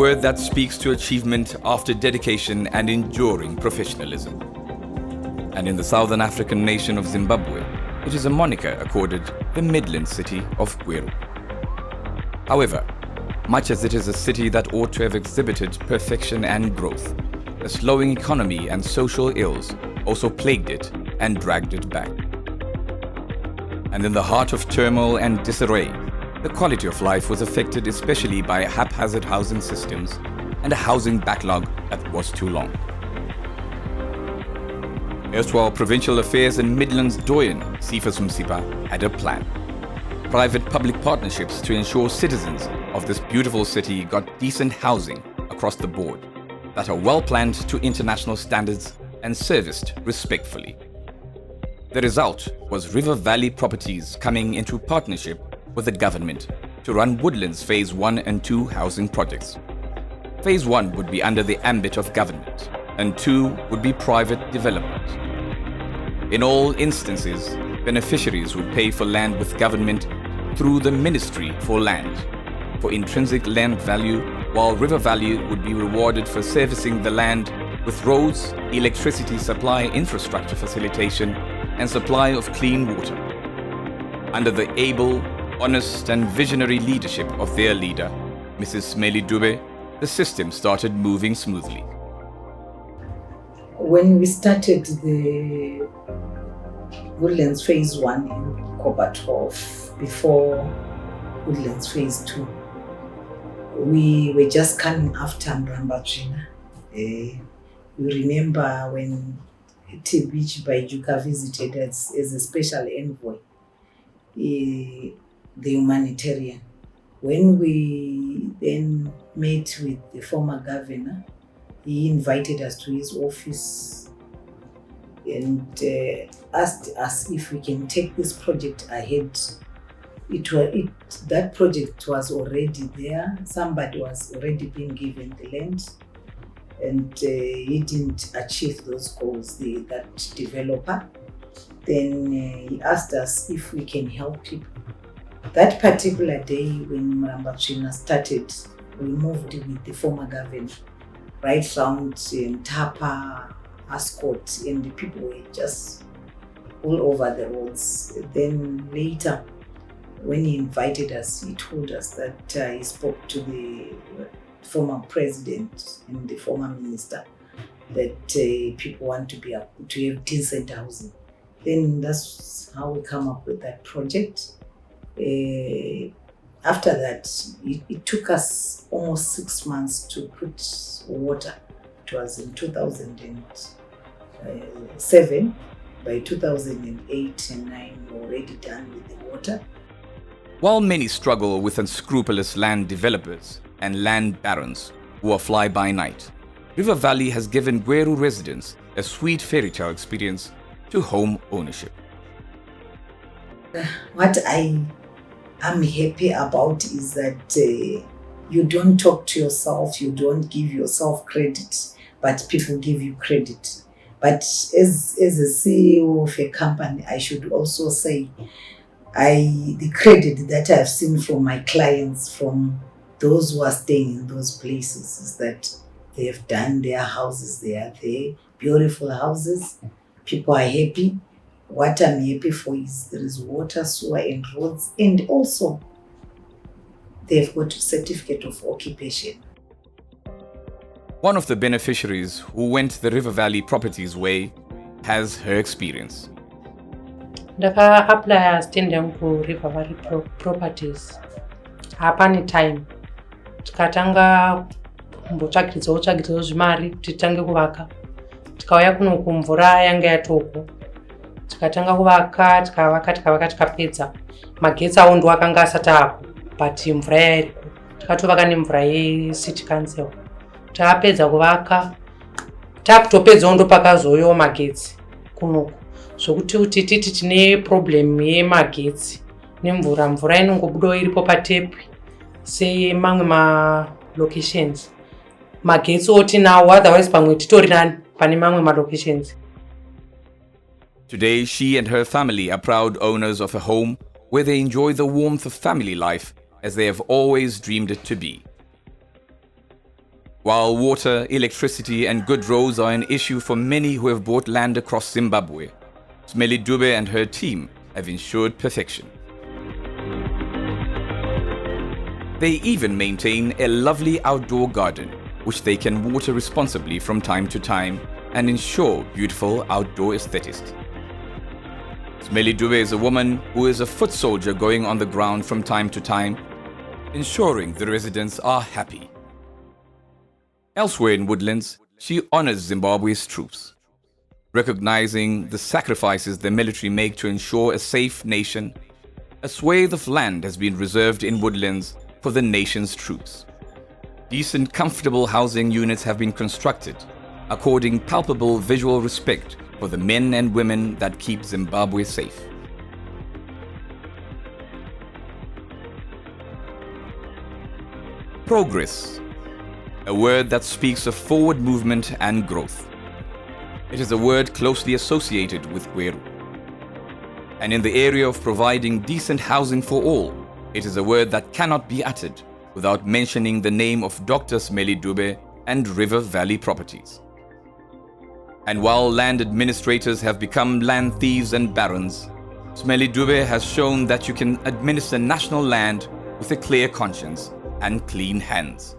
word that speaks to achievement after dedication and enduring professionalism. And in the southern African nation of Zimbabwe, it is a moniker accorded the Midland city of Gweru. However, much as it is a city that ought to have exhibited perfection and growth, a slowing economy and social ills also plagued it and dragged it back. And in the heart of turmoil and disarray, the quality of life was affected especially by haphazard housing systems and a housing backlog that was too long. Erstwhile Provincial Affairs and Midlands doyen Cephas Msipa had a plan. Private-public partnerships to ensure citizens of this beautiful city got decent housing across the board that are well planned to international standards and serviced respectfully. The result was River Valley Properties coming into partnership with the government to run Woodlands Phase 1 and 2 housing projects. Phase 1 would be under the ambit of government and 2 would be private development. In all instances, beneficiaries would pay for land with government through the Ministry for Land for intrinsic land value, while River Valley would be rewarded for servicing the land with roads, electricity supply infrastructure facilitation, and supply of clean water. Under the able, honest and visionary leadership of their leader, Mrs. Smelly Dube, the system started moving smoothly. When we started the Woodlands Phase 1 in Koba 12, before Woodlands Phase 2, we were just coming after Mrambatrina. You remember when Tibichi Baijuka visited as a special envoy, the humanitarian. When we then met with the former governor, he invited us to his office and asked us if we can take this project ahead. That project was already there. Somebody was already being given the land, and he didn't achieve those goals, that developer. Then he asked us if we can help people. That particular day when Mrambatrina started, we moved with the former governor right round Tapa, Ascot, and the people were just all over the roads. Then later, when he invited us, he told us that he spoke to the former president and the former minister that people want to have decent housing. Then that's how we come up with that project. After that, it took us almost 6 months to put water. It was in 2007. By 2008 and 9, we were already done with the water. While many struggle with unscrupulous land developers and land barons who are fly-by-night, River Valley has given Gweru residents a sweet fairy tale experience to home ownership. What I am happy about is that you don't talk to yourself, you don't give yourself credit, but people give you credit. But as a CEO of a company, I should also say the credit that I've seen from my clients, from those who are staying in those places, is that they have done their houses. They are there, beautiful houses. People are happy. What I'm happy for is there is water, sewer and roads, and also they've got a certificate of occupation. One of the beneficiaries who went the River Valley Properties way has her experience. Ndaka-apply standing ku River Valley Properties. Hapani time. Tikatanga kumbotsvagidzwa zvimari kuti titange kuvaka. Tikauya kuno kumvura yanga yatoko. Tikatanga kuvaka, tikapedza. Magetsi awo ndo akanga asati ako, but mvura yairiko. Tikatovaka nemvura yeCity Council. Tapedza kuvaka, takutopedzawo ndo pakazoyo magetsi kunoko. Zvokuti titi tine problem yemagetsi nemvura. Mvura inongobudawo iripo patepi semamwe locations. Magetsi oti nawo, otherwise pamwe titori nani pane mamwe locations. Today, she and her family are proud owners of a home where they enjoy the warmth of family life as they have always dreamed it to be. While water, electricity, and good roads are an issue for many who have bought land across Zimbabwe, Smelly Dube and her team have ensured perfection. They even maintain a lovely outdoor garden, which they can water responsibly from time to time and ensure beautiful outdoor aesthetics. Smelly Dube is a woman who is a foot soldier going on the ground from time to time, ensuring the residents are happy. Elsewhere in Woodlands, she honors Zimbabwe's troops, recognizing the sacrifices the military make to ensure a safe nation. A swathe of land has been reserved in Woodlands for the nation's troops. Decent, comfortable housing units have been constructed, according palpable visual respect for the men and women that keep Zimbabwe safe. Progress, a word that speaks of forward movement and growth. It is a word closely associated with Gweru. And in the area of providing decent housing for all, it is a word that cannot be uttered without mentioning the name of Dr. Smelly Dube and River Valley Properties. And while land administrators have become land thieves and barons, Smelly Dube has shown that you can administer national land with a clear conscience and clean hands.